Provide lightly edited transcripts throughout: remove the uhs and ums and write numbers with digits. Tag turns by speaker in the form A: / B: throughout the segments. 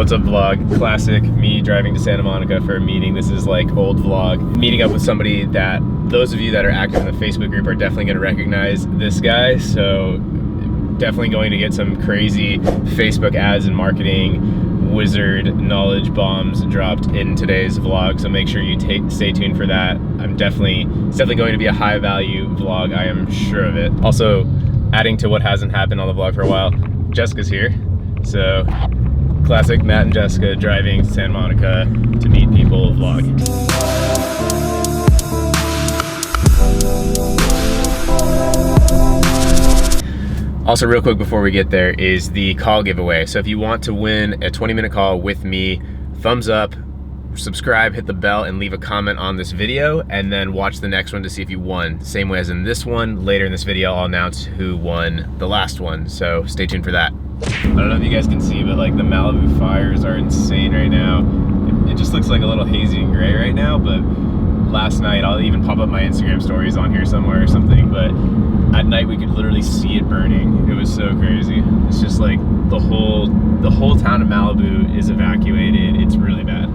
A: What's up, vlog? Classic me driving to Santa Monica for a meeting. This is like old vlog. Meeting up with somebody that those of you that are active in the Facebook group are definitely going to recognize this guy. So definitely going to get some crazy Facebook ads and marketing wizard knowledge bombs dropped in today's vlog. So make sure you stay tuned for that. It's definitely going to be a high value vlog. I am sure of it. Also, adding to what hasn't happened on the vlog for a while, Jessica's here. So classic Matt and Jessica driving to Santa Monica to meet people vlog. Also, real quick before we get there is the call giveaway. So if you want to win a 20-minute call with me, thumbs up, subscribe, hit the bell, and leave a comment on this video, and then watch the next one to see if you won. Same way as in this one. Later in this video, I'll announce who won the last one, so stay tuned for that. I don't know if you guys can see, but like the Malibu fires are insane right now. It just looks like a little hazy and gray right now, but last night, I'll even pop up my Instagram stories on here somewhere or something, but at night we could literally see it burning. It was so crazy. It's just like the whole town of Malibu is evacuated. It's really bad.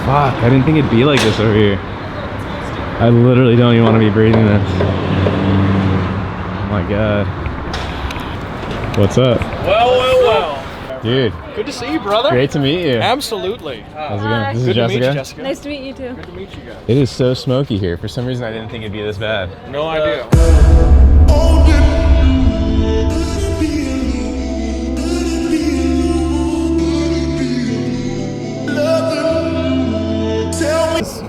A: Fuck, I didn't think it'd be like this over here. I literally don't even want to be breathing this. Oh my god. What's up?
B: Well.
A: Dude.
B: Good to see you, brother.
A: Great to meet you.
B: Absolutely.
A: How's it going? This is
B: Good
A: Jessica.
B: to meet you, Jessica.
C: Nice to meet you too.
B: Good to meet you guys.
A: It is so smoky here. For some reason, I didn't think it'd be this bad.
B: No idea.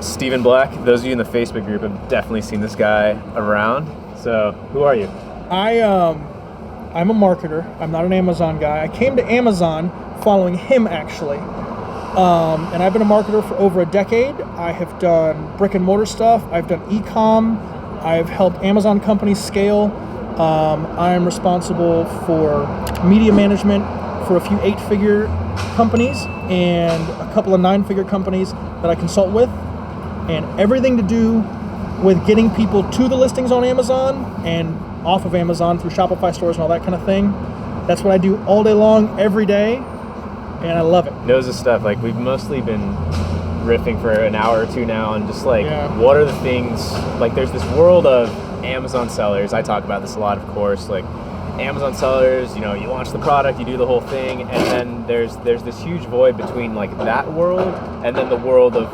B: Stephen Black. Those of you in the Facebook group have definitely seen this guy around. So, who are you?
D: I'm a marketer. I'm not an Amazon guy. I came to Amazon following him, actually. And I've been a marketer for over a decade. I have done brick and mortar stuff. I've done e-com. I've helped Amazon companies scale. I am responsible for media management for a few 8-figure companies and a couple of 9-figure companies that I consult with. And everything to do with getting people to the listings on Amazon and off of Amazon through Shopify stores and all that kind of thing. That's what I do all day long, every day, and I love it.
A: Knows his stuff. Like, we've mostly been riffing for an hour or two now, and just like, what are the things, like there's this world of Amazon sellers. I talk about this a lot, of course, like Amazon sellers, you know, you launch the product, you do the whole thing, and then there's this huge void between like that world and then the world of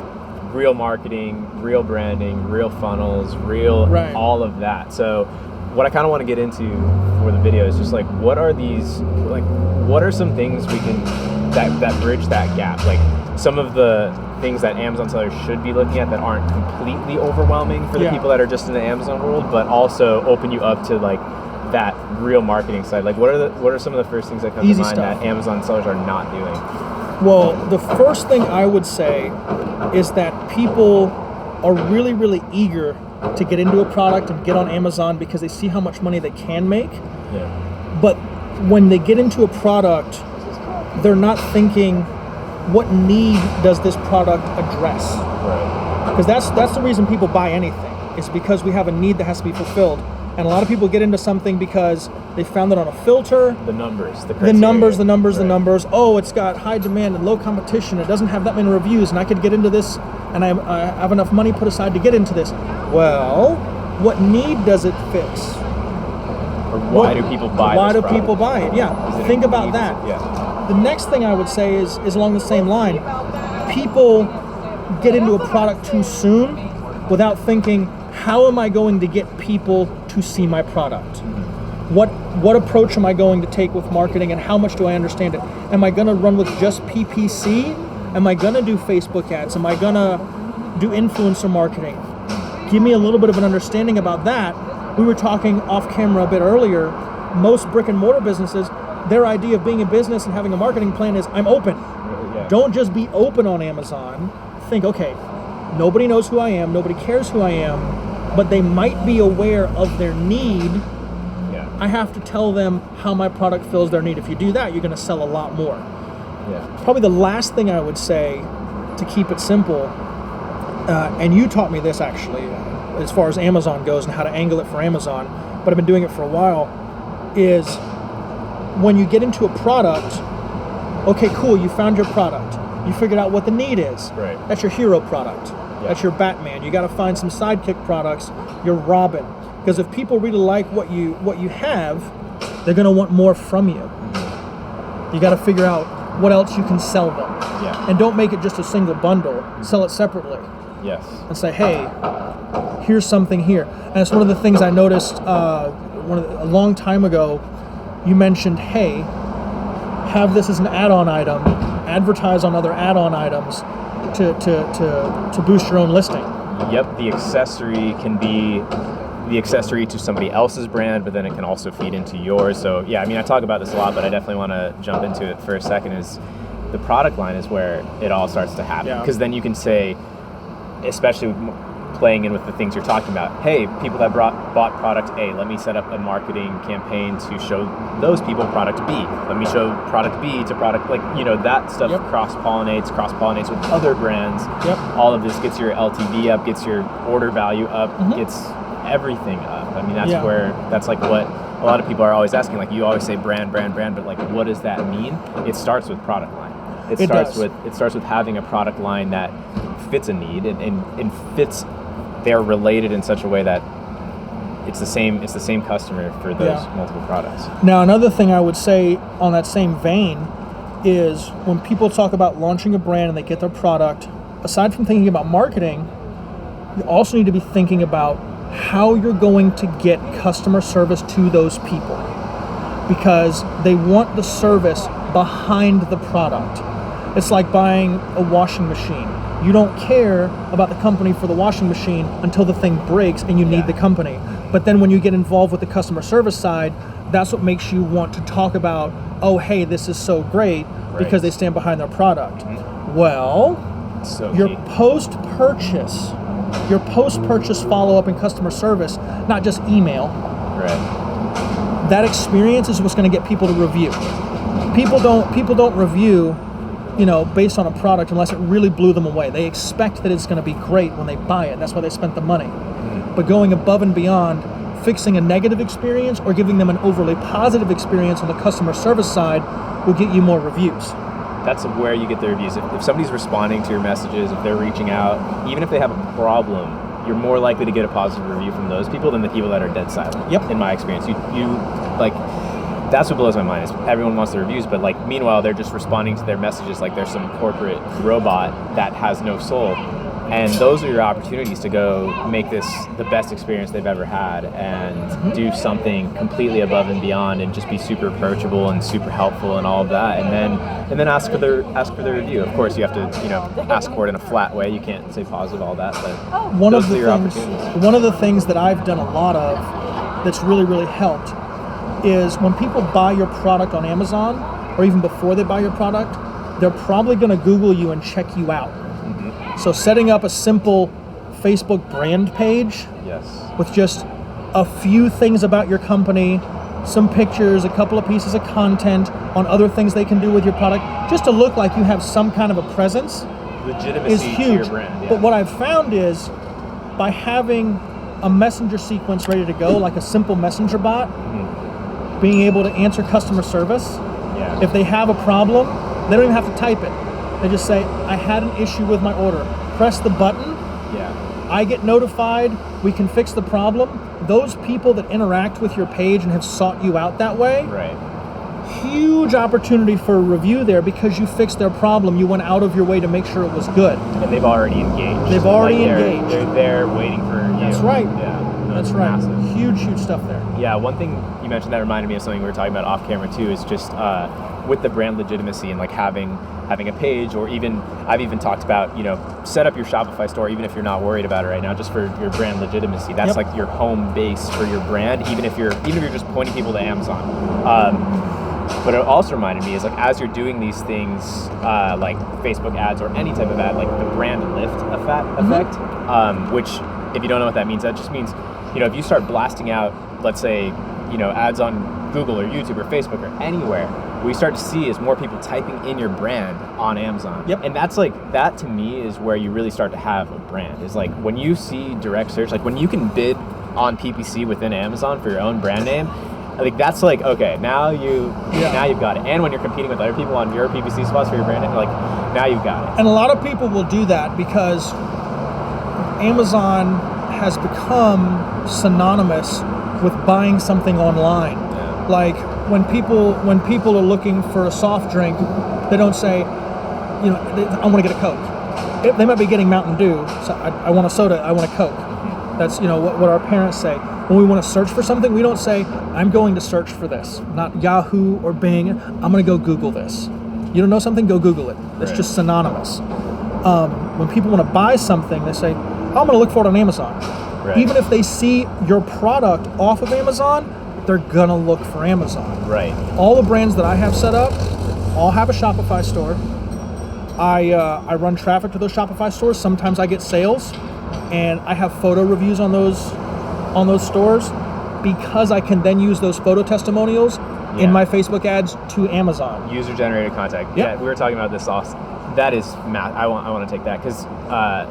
A: real marketing, real branding, real funnels, all of that. So what I kind of want to get into for the video is just like, what are some things we can that bridge that gap? Like some of the things that Amazon sellers should be looking at that aren't completely overwhelming for the people that are just in the Amazon world, but also open you up to like that real marketing side. Like what are some of the first things that come to mind that Amazon sellers are not doing?
D: Well, the first thing I would say is that people are really, really eager to get into a product and get on Amazon because they see how much money they can make.
A: Yeah.
D: But when they get into a product, they're not thinking, what need does this product address?
A: Right.
D: Because that's the reason people buy anything. It's because we have a need that has to be fulfilled. And a lot of people get into something because they found it on a filter.
A: The numbers.
D: The numbers. Oh, it's got high demand and low competition. It doesn't have that many reviews, and I could get into this, and I have enough money put aside to get into this. Well, what need does it fix?
A: Or why do people buy
D: Why
A: this
D: do people buy it? Yeah, think about that.
A: Yeah.
D: The next thing I would say is along the same line. People get into a product too soon without thinking, how am I going to get people to see my product? What approach am I going to take with marketing, and how much do I understand it? Am I going to run with just PPC? Am I going to do Facebook ads? Am I going to do influencer marketing? Give me a little bit of an understanding about that. We were talking off camera a bit earlier. Most brick and mortar businesses, their idea of being a business and having a marketing plan is, I'm open.
A: Yeah.
D: Don't just be open on Amazon. Think, okay, nobody knows who I am, nobody cares who I am, but they might be aware of their need.
A: Yeah.
D: I have to tell them how my product fills their need. If you do that, you're going to sell a lot more.
A: Yeah.
D: Probably the last thing I would say to keep it simple, and you taught me this actually, as far as Amazon goes and how to angle it for Amazon, but I've been doing it for a while, is when you get into a product, okay, cool, you found your product. You figured out what the need is.
A: Right.
D: That's your hero product.
A: Yeah.
D: That's your Batman. You got to find some sidekick products. Your Robin. Because if people really like what you have, they're going to want more from you. You got to figure out what else you can sell them.
A: Yeah.
D: And don't make it just a single bundle. Sell it separately.
A: Yes.
D: And say, hey, here's something here. And it's one of the things I noticed a long time ago. You mentioned, hey, have this as an add-on item, advertise on other add-on items to boost your own listing.
A: Yep, the accessory can be the accessory to somebody else's brand, but then it can also feed into yours. So yeah, I mean, I talk about this a lot, but I definitely want to jump into it for a second. Is the product line is where it all starts to happen, because then you can say, especially playing in with the things you're talking about, hey, people that bought product A, let me set up a marketing campaign to show those people product B. Let me show product B to product, like, you know, that stuff cross-pollinates with other brands. All of this gets your LTV up, gets your order value up, gets everything up. I mean, that's like what a lot of people are always asking. Like, you always say brand, but like, what does that mean? It starts with product line. It starts with having a product line that fits a need and fits. They're related in such a way that it's the same customer for those multiple products.
D: Now, another thing I would say on that same vein is when people talk about launching a brand and they get their product, aside from thinking about marketing, you also need to be thinking about how you're going to get customer service to those people, because they want the service behind the product. It's like buying a washing machine. You don't care about the company for the washing machine until the thing breaks and you need the company. But then when you get involved with the customer service side, that's what makes you want to talk about, oh, hey, this is so great, because they stand behind their product. Well, your post-purchase follow-up and customer service, not just email.
A: Right.
D: That experience is what's going to get people to review. People don't review, you know, based on a product unless it really blew them away. They expect that it's going to be great when they buy it. That's why they spent the money. But going above and beyond, fixing a negative experience or giving them an overly positive experience on the customer service side will get you more reviews.
A: That's where you get the reviews. If somebody's responding to your messages, if they're reaching out, even if they have a problem, you're more likely to get a positive review from those people than the people that are dead silent. In my experience, you like. That's what blows my mind, is everyone wants the reviews, but like, meanwhile, they're just responding to their messages like there's some corporate robot that has no soul. And those are your opportunities to go make this the best experience they've ever had and do something completely above and beyond and just be super approachable and super helpful and all of that. And then ask for the review. Of course, you have to, you know, ask for it in a flat way. You can't say positive, all that, but
D: one of the things that I've done a lot of that's really, really helped is when people buy your product on Amazon, or even before they buy your product, they're probably going to Google you and check you out. So setting up a simple Facebook brand page with just a few things about your company, some pictures, a couple of pieces of content on other things they can do with your product, just to look like you have some kind of a presence,
A: legitimacy
D: is huge.
A: To your brand.
D: But what I've found is by having a messenger sequence ready to go, like a simple messenger bot, being able to answer customer service. If they have a problem, they don't even have to type it. They just say, I had an issue with my order. Press the button. I get notified. We can fix the problem. Those people that interact with your page and have sought you out that way, huge opportunity for a review there, because you fixed their problem. You went out of your way to make sure it was good.
A: And they've already engaged.
D: They're
A: there waiting for you.
D: That's right. That's right.
A: Massive.
D: Huge stuff there.
A: Yeah, one thing you mentioned that reminded me of something we were talking about off camera too, is just with the brand legitimacy and like having a page, or even I've even talked about, you know, set up your Shopify store even if you're not worried about it right now, just for your brand legitimacy. That's like your home base for your brand, even if you're just pointing people to Amazon. But it also reminded me is like, as you're doing these things like Facebook ads or any type of ad, like the brand lift effect, which if you don't know what that means, that just means, you know, if you start blasting out, let's say, you know, ads on Google or YouTube or Facebook or anywhere, what you start to see is more people typing in your brand on Amazon.
D: Yep.
A: And that's like, that to me is where you really start to have a brand. Is like when you see direct search, like when you can bid on PPC within Amazon for your own brand name, like that's like, okay, now you've got it. And when you're competing with other people on your PPC spots for your brand name, like now you've got it.
D: And a lot of people will do that because Amazon has become synonymous with buying something online.
A: Yeah.
D: Like when people are looking for a soft drink, they don't say, I want to get a Coke. They might be getting Mountain Dew. So I want a soda. I want a Coke. That's what our parents say. When we want to search for something, we don't say, I'm going to search for this. Not Yahoo or Bing. I'm going to go Google this. You don't know something? Go Google it. It's just synonymous. When people want to buy something, they say, I'm going to look for it on Amazon.
A: Right.
D: Even if they see your product off of Amazon, they're going to look for Amazon.
A: Right.
D: All the brands that I have set up all have a Shopify store. I run traffic to those Shopify stores. Sometimes I get sales, and I have photo reviews on those stores because I can then use those photo testimonials in my Facebook ads to Amazon.
A: User-generated content.
D: Yep.
A: Yeah, we were talking about this that is I want to take that because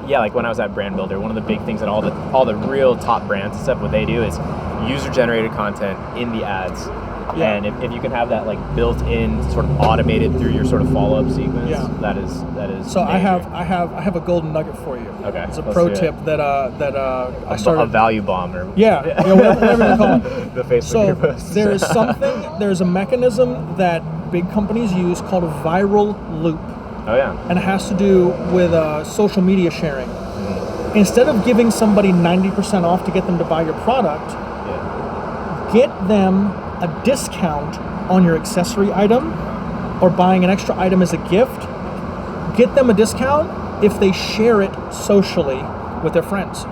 A: like when I was at Brand Builder, one of the big things that all the real top brands and stuff, what they do is user-generated content in the ads.
D: Yeah.
A: And if you can have that like built in, sort of automated through your sort of follow-up sequence,
D: Yeah.
A: that is.
D: So
A: major.
D: I have a golden nugget for you.
A: Okay,
D: It's a
A: let's
D: pro
A: do it.
D: tip that I started.
A: A value bomb or
D: Whatever you call it.
A: the Facebook
D: So
A: group posts.
D: there's a mechanism that big companies use called a viral loop,
A: Oh yeah.
D: and it has to do with social media sharing. Instead of giving somebody 90% off to get them to buy your product,
A: Yeah.
D: get them a discount on your accessory item or buying an extra item as a gift. Get them a discount if they share it socially with their friends.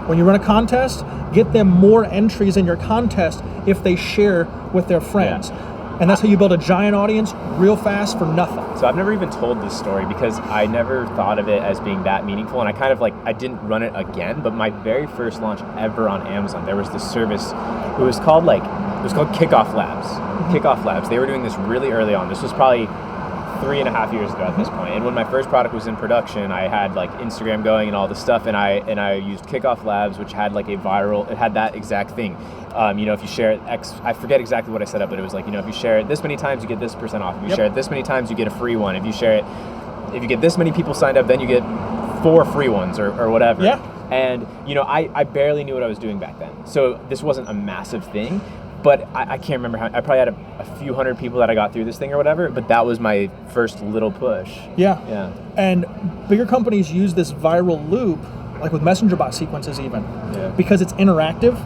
D: When you run a contest, get them more entries in your contest if they share with their friends. And that's how you build a giant audience real fast for nothing.
A: So I've never even told this story because I never thought of it as being that meaningful, and I didn't run it again. But my very first launch ever on Amazon, there was this service. It was called Kickoff Labs. Kickoff Labs. They were doing this really early on. This was probably 3.5 years ago at this point. And when my first product was in production, I had like Instagram going and all this stuff, and I used Kickoff Labs, which had like it had that exact thing. If you share it I forget exactly what I set up, but it was like, if you share it this many times, you get this % off. If you share it this many times, you get a free one. If you get this many people signed up, then you get 4 free ones or whatever.
D: Yeah.
A: And I barely knew what I was doing back then. So this wasn't a massive thing. But I can't remember how. I probably had a few hundred people that I got through this thing or whatever. But that was my first little push.
D: Yeah.
A: Yeah.
D: And bigger companies use this viral loop, like with messenger bot sequences even, because it's interactive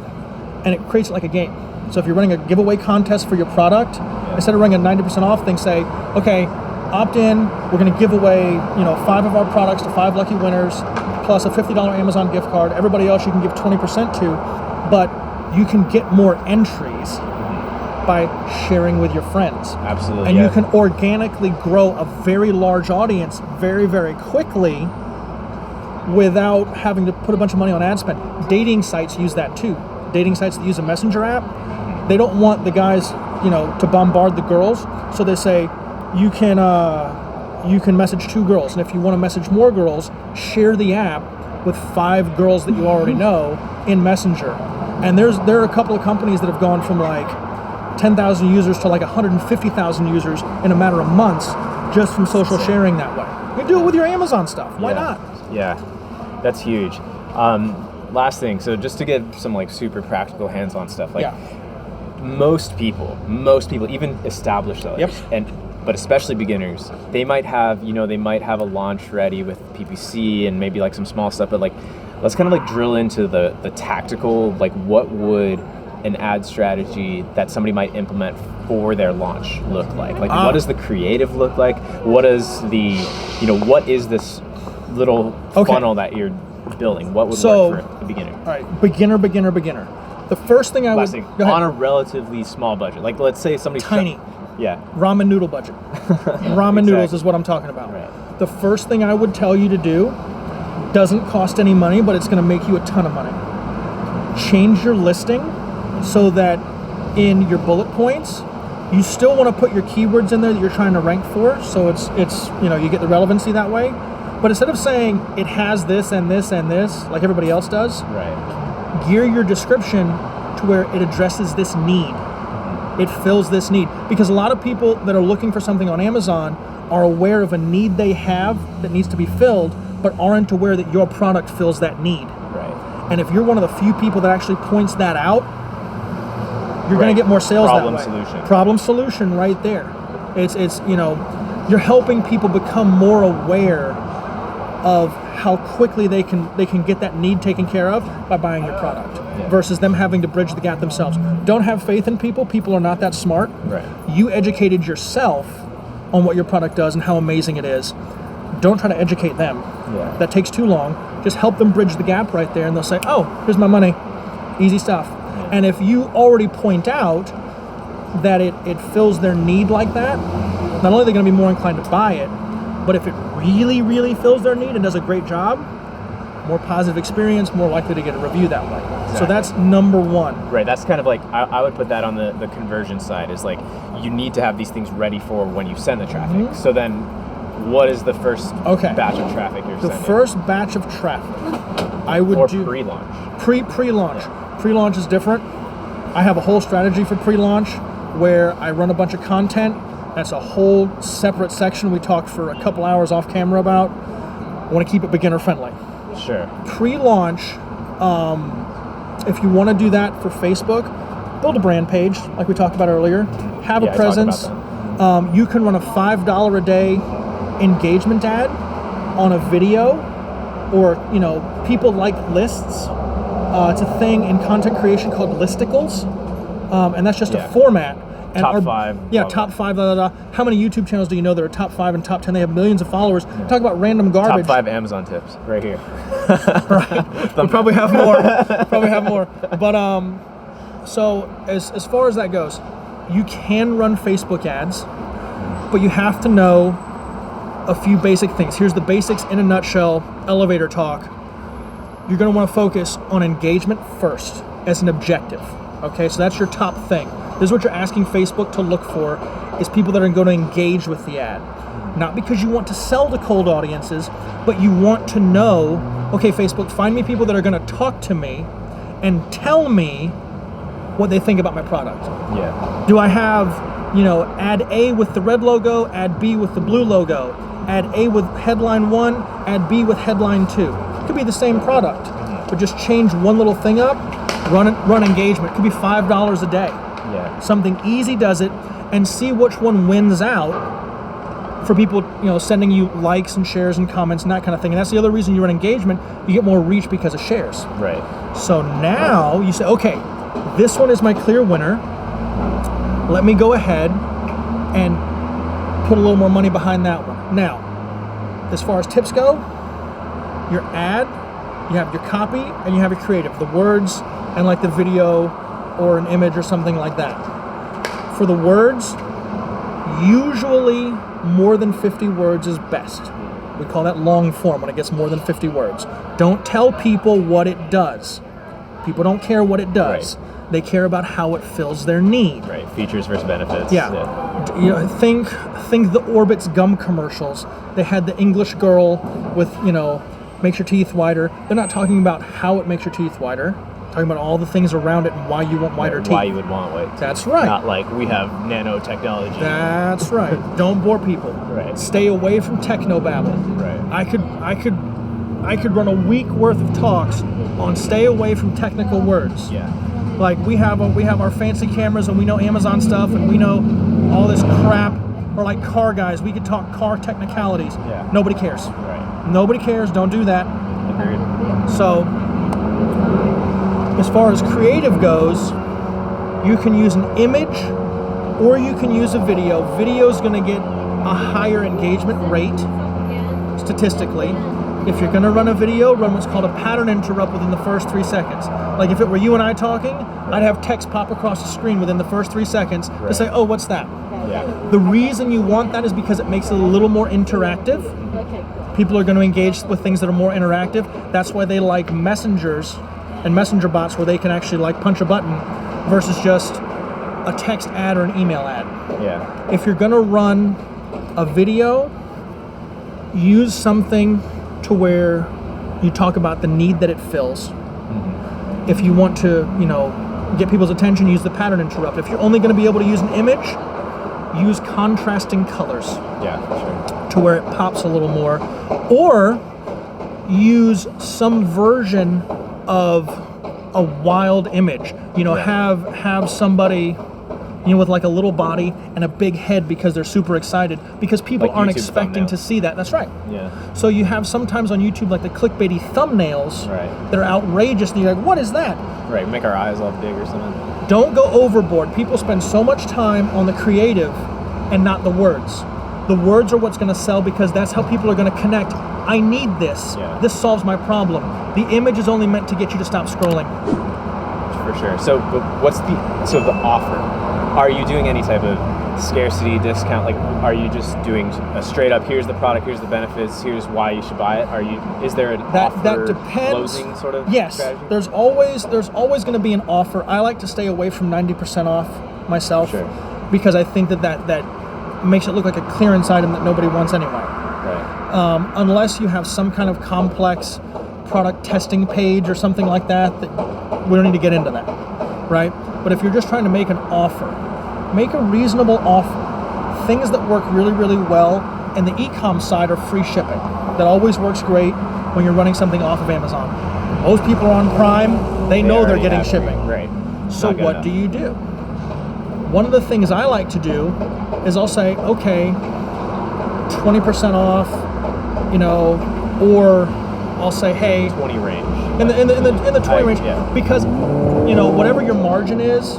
D: and it creates it like a game. So if you're running a giveaway contest for your product, instead of running a 90% off thing, say, okay, opt in, we're going to give away 5 of our products to 5 lucky winners, plus a $50 Amazon gift card. Everybody else you can give 20% to, but you can get more entries by sharing with your friends.
A: Absolutely.
D: And you can organically grow a very large audience very, very quickly without having to put a bunch of money on ad spend. Dating sites use that too. Dating sites that use a messenger app, they don't want the guys, to bombard the girls. So they say, you can message 2 girls. And if you want to message more girls, share the app with 5 girls that you already know in Messenger. And there are a couple of companies that have gone from like 10,000 users to like 150,000 users in a matter of months just from social sharing that way. You do it with your Amazon stuff. Why not?
A: Yeah, that's huge. Last thing, so just to get some like super practical hands-on stuff, like most people, even established sellers, but especially beginners, they might have a launch ready with PPC and maybe like some small stuff, but like let's kind of like drill into the tactical, like what would an ad strategy that somebody might implement for their launch look like? Like what does the creative look like? What is what is this little funnel that you're building? What would work for a beginner?
D: All right, beginner. The first thing
A: Last thing, on a relatively small budget, like let's say somebody
D: tiny.
A: Yeah.
D: Ramen noodle budget. Ramen noodles is what I'm talking about.
A: Right.
D: The first thing I would tell you to do doesn't cost any money, but it's going to make you a ton of money. Change your listing so that in your bullet points, You still want to put your keywords in there that you're trying to rank for, so it's you get the relevancy that way. But instead of saying it has this and this and this, like everybody else does,
A: Right.
D: gear your description to where it addresses this need. It fills this need. Because a lot of people that are looking for something on Amazon are aware of a need they have that needs to be filled, but aren't aware that your product fills that need.
A: Right.
D: And if you're one of the few people that actually points that out, you're going to get more sales
A: Problem
D: that way.
A: solution.
D: Problem solution right there. It's you're helping people become more aware of how quickly they can get that need taken care of by buying your product versus them having to bridge the gap themselves. Don't have faith in people. People are not that smart.
A: Right.
D: You educated yourself on what your product does and how amazing it is. Don't try to educate them.
A: Yeah.
D: That takes too long. Just help them bridge the gap right there and they'll say, oh, here's my money. Easy stuff. Yeah. And if you already point out that it fills their need like that, not only are they going to be more inclined to buy it, but if it really, really fills their need and does a great job, more positive experience, more likely to get a review that way. Exactly. So that's number one.
A: Right, that's kind of like, I would put that on the conversion side, is like, you need to have these things ready for when you send the traffic. Mm-hmm. So then, what is the first batch of traffic you're sending?
D: The first batch of traffic, I would do...
A: pre-launch.
D: Pre-launch. Pre-launch is different. I have a whole strategy for pre-launch where I run a bunch of content. That's a whole separate section we talked for a couple hours off camera about. I want to keep it beginner friendly.
A: Sure.
D: Pre-launch, if you want to do that for Facebook, build a brand page like we talked about earlier. Have a presence. You can run a $5 a day engagement ad on a video, or people like lists. It's a thing in content creation called listicles, and that's just a format. And
A: top 5.
D: Yeah, top 5, blah, blah, blah. How many YouTube channels do you know that are top 5 and top 10? They have millions of followers. Yeah. Talk about random garbage.
A: Top 5 Amazon tips, right here.
D: Right. We probably have more. But so as far as that goes, you can run Facebook ads, but you have to know a few basic things. Here's the basics in a nutshell, elevator talk. You're going to want to focus on engagement first as an objective. Okay, so that's your top thing. This is what you're asking Facebook to look for, is people that are going to engage with the ad. Not because you want to sell to cold audiences, but you want to know, okay, Facebook, find me people that are going to talk to me and tell me what they think about my product.
A: Yeah.
D: Do I have, ad A with the red logo, ad B with the blue logo, ad A with headline 1, ad B with headline 2? It could be the same product, but just change one little thing up, run engagement. It could be $5 a day.
A: Yeah.
D: Something easy does it, and see which one wins out for people, sending you likes and shares and comments and that kind of thing. And that's the other reason you run engagement. You get more reach because of shares.
A: Right.
D: So now you say, okay, this one is my clear winner. Let me go ahead and put a little more money behind that one. Now, as far as tips go, your ad, you have your copy, and you have your creative, the words and like the video or an image or something like that. For the words, usually more than 50 words is best. We call that long form when it gets more than 50 words. Don't tell people what it does. People don't care what it does. Right. They care about how it fills their need.
A: Right, features versus benefits.
D: Yeah. Think the Orbitz gum commercials. They had the English girl with, makes your teeth whiter. They're not talking about how it makes your teeth whiter. Talking about all the things around it and why you want whiter teeth.
A: Why you would want white teeth.
D: That's right.
A: Not like we have nanotechnology.
D: That's right. Don't bore people.
A: Right.
D: Stay away from technobabble.
A: Right.
D: I could run a week worth of talks on stay away from technical words.
A: Yeah.
D: Like we have our fancy cameras and we know Amazon stuff and we know all this crap. Or like car guys, we could talk car technicalities.
A: Yeah.
D: Nobody cares.
A: Right.
D: Nobody cares. Don't do that.
A: Agreed.
D: So, as far as creative goes, you can use an image or you can use a video. Video is going to get a higher engagement rate statistically. If you're going to run a video, run what's called a pattern interrupt within the first 3 seconds. Like if it were you and I talking, I'd have text pop across the screen within the first 3 seconds to say, oh, what's that?
A: Yeah.
D: The reason you want that is because it makes it a little more interactive. People are going to engage with things that are more interactive. That's why they like messengers and messenger bots where they can actually like punch a button versus just a text ad or an email ad.
A: Yeah.
D: If you're gonna run a video, use something to where you talk about the need that it fills. If you want to, get people's attention, use the pattern interrupt. If you're only going to be able to use an image, use contrasting colors.
A: Yeah, for sure.
D: To where it pops a little more. Or use some version of a wild image. Have somebody, with like a little body and a big head because they're super excited, because people
A: Like
D: aren't
A: YouTube
D: expecting
A: thumbnails.
D: to see that. That's right.
A: Yeah.
D: So you have sometimes on YouTube like the clickbaity thumbnails
A: Right.
D: that are outrageous, and you're like, what is that?
A: Right. Make our eyes all big or something.
D: Don't go overboard. People spend so much time on the creative and not the words. The words are what's going to sell, because that's how people are going to connect. I need this.
A: Yeah.
D: This solves my problem. The image is only meant to get you to stop scrolling.
A: For sure. So, but the offer? Are you doing any type of scarcity discount? Like, are you just doing a straight up, here's the product, here's the benefits, here's why you should buy it? Is there an offer
D: That depends.
A: closing sort of
D: Yes,
A: strategy?
D: there's always going to be an offer. I like to stay away from 90% off myself,
A: Sure.
D: because I think that makes it look like a clearance item that nobody wants anyway.
A: Right.
D: Unless you have some kind of complex product testing page or something like that we don't need to get into that, right? But if you're just trying to make an offer, make a reasonable offer. Things that work really, really well in the e-com side are free shipping. That always works great when you're running something off of Amazon. Most people are on Prime, they know they're
A: already
D: getting
A: have
D: shipping.
A: Right.
D: So
A: Not good
D: what
A: enough.
D: do you do? One of the things I like to do is I'll say, okay, 20% off, or I'll say, hey,
A: 20 range.
D: in the 20 range,
A: yeah.
D: because whatever your margin is,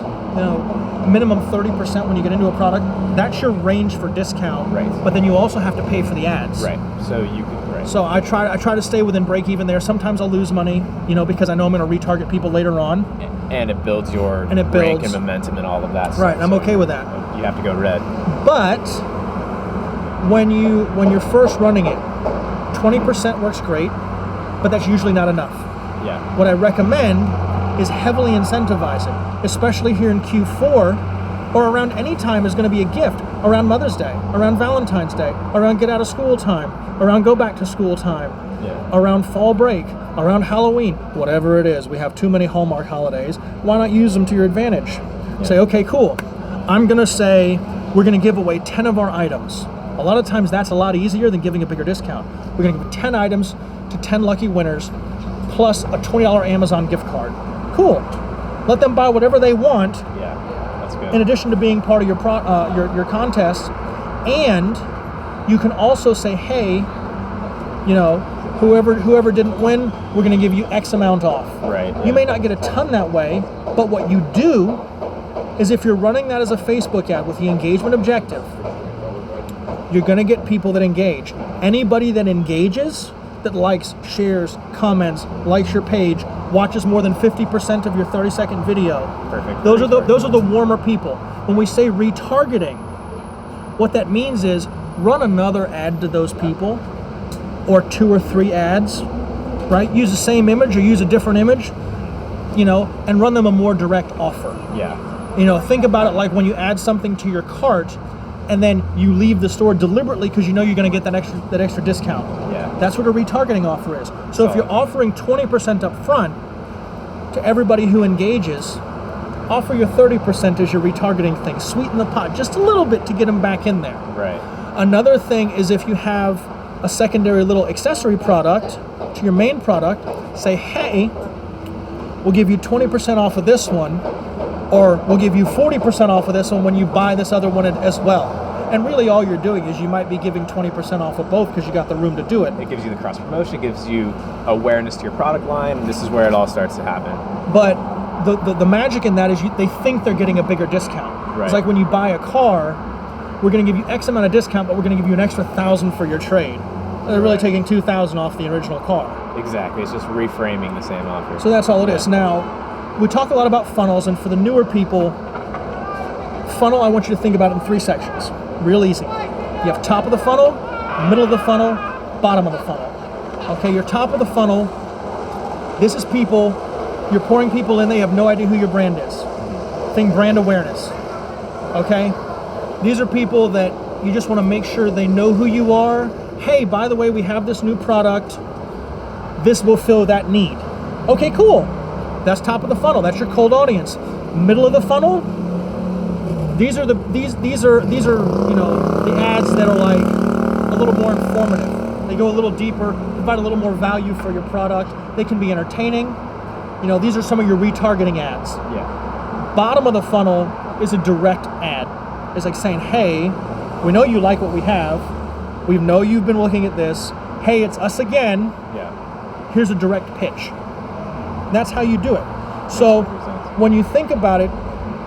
D: minimum 30% when you get into a product, that's your range for discount.
A: Right.
D: But then you also have to pay for the ads.
A: Right. So you could. Right.
D: So I try to stay within break even there. Sometimes I'll lose money, because I know I'm going to retarget people later on.
A: And it builds your
D: And it
A: rank
D: builds.
A: and momentum and all of that.
D: Right.
A: stuff.
D: I'm okay with that.
A: You have to go red.
D: But when you're first running it, 20% works great, but that's usually not enough.
A: Yeah.
D: What I recommend is heavily incentivizing, especially here in Q4 or around any time is going to be a gift. Around Mother's Day, around Valentine's Day, around get out of school time, around go back to school time,
A: Yeah.
D: around fall break, around Halloween, whatever it is. We have too many Hallmark holidays. Why not use them to your advantage?
A: Yeah.
D: Say, okay, cool. I'm going to say we're going to give away 10 of our items. A lot of times that's a lot easier than giving a bigger discount. We're going to give 10 items to 10 lucky winners plus a $20 Amazon gift card. Cool. Let them buy whatever they want
A: Yeah. That's good.
D: in addition to being part of your contest. And you can also say, hey, whoever didn't win, we're going to give you X amount off.
A: Right.
D: You may not get a ton that way, but what you do is if you're running that as a Facebook ad with the engagement objective, you're going to get people that engage. Anybody that engages, that likes, shares, comments, likes your page, watches more than 50% of your 30-second video.
A: Perfect.
D: Those are the warmer people. When we say retargeting, what that means is run another ad to those people, or 2 or 3 ads, right? Use the same image or use a different image, and run them a more direct offer.
A: Yeah.
D: Think about it like when you add something to your cart and then you leave the store deliberately because you know you're going to get that extra discount.
A: Yeah.
D: That's what a retargeting offer is. So if you're offering 20% up front to everybody who engages, offer your 30% as your retargeting thing. Sweeten the pot just a little bit to get them back in there.
A: Right.
D: Another thing is if you have a secondary little accessory product to your main product, say, hey, we'll give you 20% off of this one, or we'll give you 40% off of this one when you buy this other one as well. And really all you're doing is you might be giving 20% off of both because you got the room to do it.
A: It gives you the cross promotion, it gives you awareness to your product line, and this is where it all starts to happen.
D: But the magic in that is they think they're getting a bigger discount.
A: Right.
D: It's like when you buy a car, we're going to give you X amount of discount, but we're going to give you an extra $1,000 for your trade. They're really taking $2,000 off the original car.
A: Exactly. It's just reframing the same offer.
D: So that's all it is. Now, we talk a lot about funnels, and for the newer people, funnel, I want you to think about it in 3 sections. Real easy. You have top of the funnel, middle of the funnel, bottom of the funnel. Okay, your top of the funnel, this is people, you're pouring people in, they have no idea who your brand is. Think brand awareness. Okay? These are people that you just want to make sure they know who you are. Hey, by the way, we have this new product. This will fill that need. Okay, cool. That's top of the funnel. That's your cold audience. Middle of the funnel, these are the ads that are like a little more informative. They go a little deeper, provide a little more value for your product. They can be entertaining. These are some of your retargeting ads.
A: Yeah.
D: Bottom of the funnel is a direct ad. It's like saying, hey, we know you like what we have. We know you've been looking at this. Hey, it's us again.
A: Yeah.
D: Here's a direct pitch. That's how you do it. So when you think about it,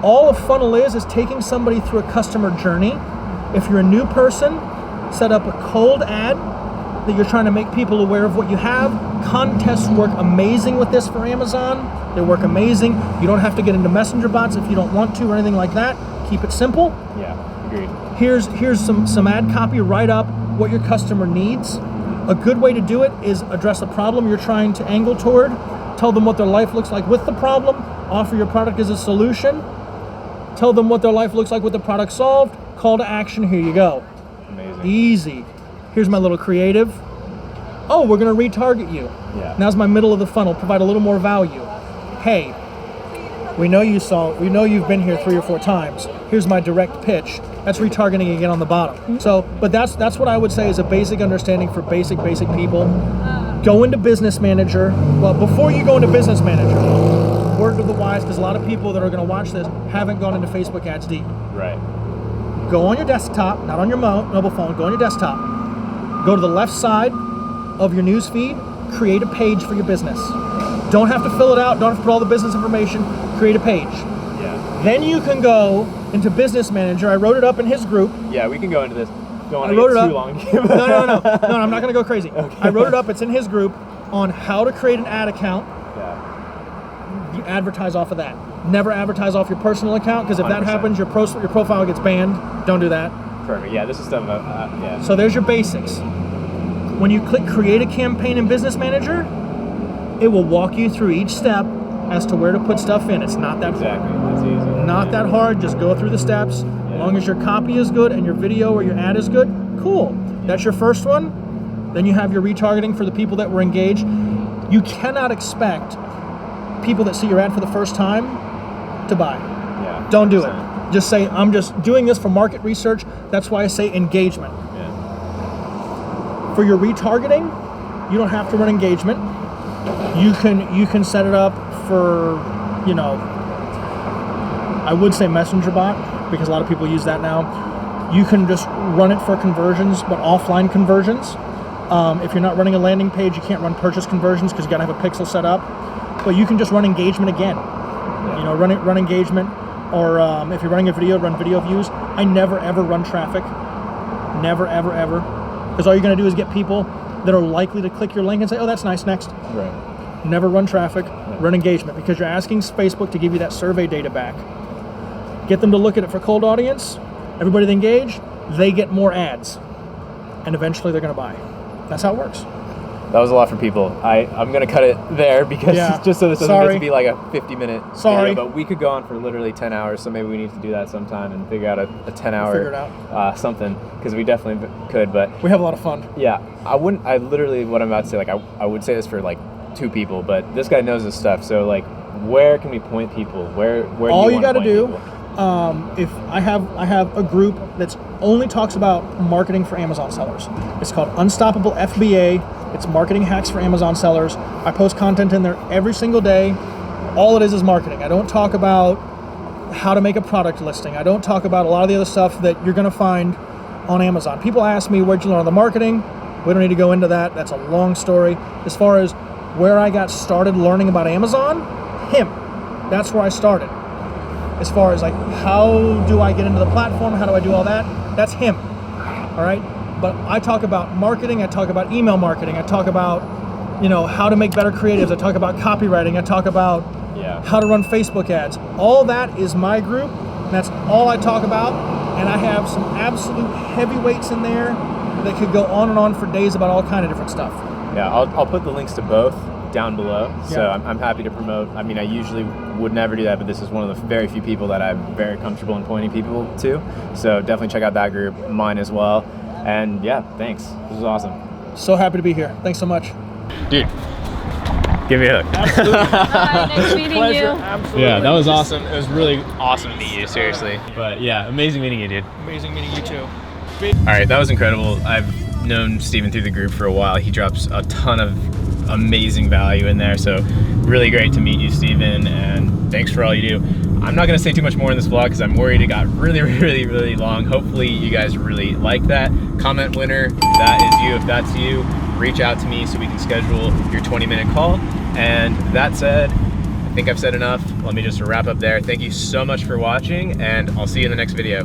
D: all a funnel is taking somebody through a customer journey. If you're a new person, set up a cold ad that you're trying to make people aware of what you have. Contests work amazing with this for Amazon. They work amazing. You don't have to get into messenger bots if you don't want to or anything like that. Keep it simple.
A: Yeah, agreed.
D: Here's some ad copy. Write up what your customer needs. A good way to do it is address a problem you're trying to angle toward. Tell them what their life looks like with the problem. Offer your product as a solution. Tell them what their life looks like with the product solved. Call to action, here you go.
A: Amazing.
D: Easy. Here's my little creative. Oh, we're gonna retarget you.
A: Yeah.
D: Now's my middle of the funnel, provide a little more value. Hey, we know you've been here 3 or 4 times. Here's my direct pitch. That's retargeting again on the bottom. So, but that's what I would say is a basic understanding for basic people. Go into Business Manager. Well, before you go into Business Manager, word to the wise, because a lot of people that are going to watch this haven't gone into Facebook ads deep.
A: Right.
D: Go on your desktop, not on your mobile phone, go on your desktop. Go to the left side of your news feed, create a page for your business. Don't have to fill it out, don't have to put all the business information, create a page.
A: Yeah.
D: Then you can go into Business Manager. I wrote it up in his group.
A: Yeah, we can go into this. Don't want
D: I
A: to
D: wrote
A: get
D: it
A: too
D: up.
A: long.
D: No, I'm not going to go crazy.
A: Okay.
D: I wrote it up. It's in his group on how to create an ad account.
A: Yeah.
D: You advertise off of that. Never advertise off your personal account, because if that
A: 100%.
D: happens, your profile gets banned. Don't do that.
A: Perfect. Yeah, this is stuff. Yeah.
D: So there's your basics. When you click Create a Campaign in Business Manager, it will walk you through each step as to where to put stuff in. It's not that
A: Exactly. That's easy.
D: Not that hard, just go through the steps. As long as your copy is good and your video or your ad is good, cool. That's your first one. Then you have your retargeting for the people that were engaged. You cannot expect people that see your ad for the first time to buy.
A: Yeah.
D: Don't do
A: 100%.
D: it. Just say, I'm just doing this for market research. That's why I say engagement.
A: Yeah.
D: For your retargeting, you don't have to run engagement. You can set it up for, I would say messenger bot, because a lot of people use that now. You can just run it for conversions, but offline conversions. If you're not running a landing page, you can't run purchase conversions because you got to have a pixel set up. But you can just run engagement again.
A: Yeah.
D: Run engagement, or if you're running a video, run video views. I never ever run traffic. Never ever ever, because all you're going to do is get people that are likely to click your link and say, "Oh, that's nice. Next."
A: Right.
D: Never run traffic. Run engagement, because you're asking Facebook to give you that survey data back. Get them to look at it for cold audience. Everybody that engaged, they get more ads, and eventually they're going to buy. That's how it works.
A: That was a lot for people. I'm going to cut it there because just so this doesn't get to be like a 50-minute video, but we could go on for literally 10 hours, so maybe we need to do that sometime and figure out a 10-hour something, because we definitely could, but
D: we have a lot of fun.
A: Yeah, I literally, what I'm about to say, like I would say this for like 2 people, but this guy knows his stuff, so like where can we point people? Where
D: all
A: do
D: you got to do,
A: people?
D: if I have a group that's only talks about marketing for Amazon sellers. It's called Unstoppable FBA. It's marketing hacks for Amazon sellers. I post content in there every single day. All it is marketing. I don't talk about how to make a product listing. I don't talk about a lot of the other stuff that you're going to find on Amazon. People ask me, where'd you learn the marketing? We don't need to go into that. That's a long story. As far as where I got started learning about Amazon, him. That's where I started. As far as like, how do I get into the platform? How do I do all that? That's him. All right. But I talk about marketing. I talk about email marketing. I talk about, how to make better creatives. I talk about copywriting. I talk about how to run Facebook ads. All that is my group. That's all I talk about. And I have some absolute heavyweights in there that could go on and on for days about all kind of different stuff.
A: Yeah, I'll put the links to both down below. So I'm happy to promote. I mean, I usually would never do that, but this is one of the very few people that I'm very comfortable in pointing people to. So definitely check out that group, mine as well. And yeah, thanks. This was awesome.
D: So happy to be here. Thanks so much.
A: Dude, give me a hook.
C: Absolutely. Hi, nice meeting you.
D: Absolutely.
A: Yeah, that was awesome. It was really awesome to meet you, seriously. But yeah, amazing meeting you, dude.
D: Amazing meeting you too.
A: All right, that was incredible. I've known Steven through the group for a while. He drops a ton of amazing value in there, so really great to meet you, Steven, and thanks for all you do. I'm not gonna say too much more in this vlog because I'm worried it got really long. Hopefully you guys really like that. Comment winner, if that is you. If that's you, reach out to me so we can schedule your 20-minute call. And that said, I think I've said enough. Let me just wrap up there. Thank you so much for watching, and I'll see you in the next video.